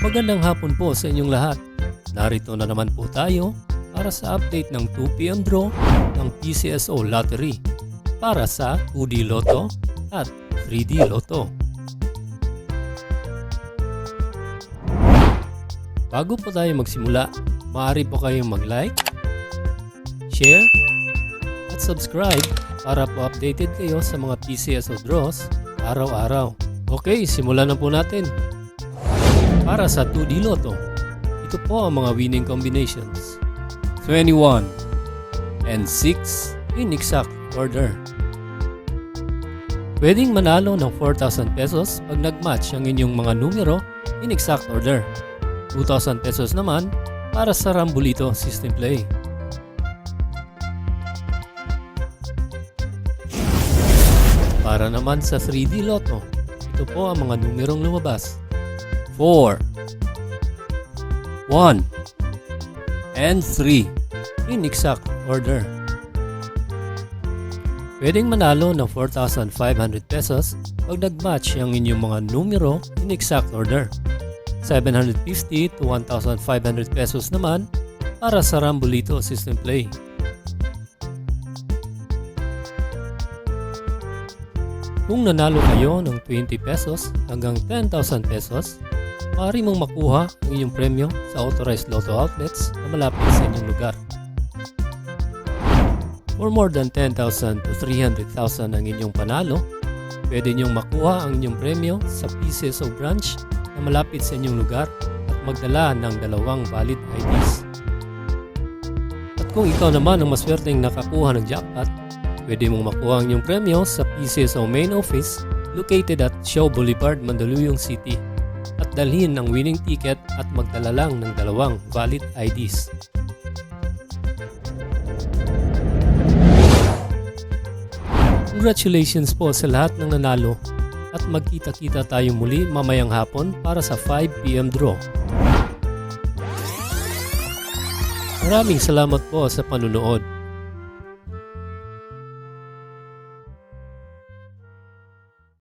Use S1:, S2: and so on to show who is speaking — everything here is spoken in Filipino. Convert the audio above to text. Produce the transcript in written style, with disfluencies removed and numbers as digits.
S1: Magandang hapon po sa inyong lahat. Narito na naman po tayo para sa update ng 2 PM draw ng PCSO Lottery para sa 2D Lotto at 3D Lotto. Bago po tayo magsimula, maaari po kayong mag-like, share, at subscribe para po updated kayo sa mga PCSO draws araw-araw. Okay, simulan na po natin. Para sa 2D Lotto, ito po ang mga winning combinations. 21 and 6 in exact order. Pwedeng manalo ng 4,000 pesos pag nag-match ang inyong mga numero in exact order. 2,000 pesos naman para sa Rambolito System Play. Para naman sa 3D Lotto, ito po ang mga numerong lumabas. 4, 1, and 3 in exact order. Pwedeng manalo ng 4,500 pesos pag nag-match ang inyong mga numero in exact order. 750 to 1,500 pesos naman para sa Rambolito System Play. Kung nanalo kayo ng 20 pesos hanggang 10,000 pesos, maaari mong makuha ang inyong premyo sa authorized Lotto outlets na malapit sa inyong lugar. For more than 10,000 to 300,000 ang inyong panalo, pwede niyong makuha ang inyong premyo sa PCSO branch na malapit sa inyong lugar at magdala ng 2 valid IDs. At kung ikaw naman ang maswerteng nakakuha ng jackpot, pwede mong makuha ang inyong premyo sa PCSO main office located at Shaw Boulevard, Mandaluyong City at dalhin ang winning ticket at magdala lang ng 2 valid IDs. Congratulations po sa lahat ng nanalo at magkita-kita tayo muli mamayang hapon para sa 5 PM draw. Maraming salamat po sa panunood.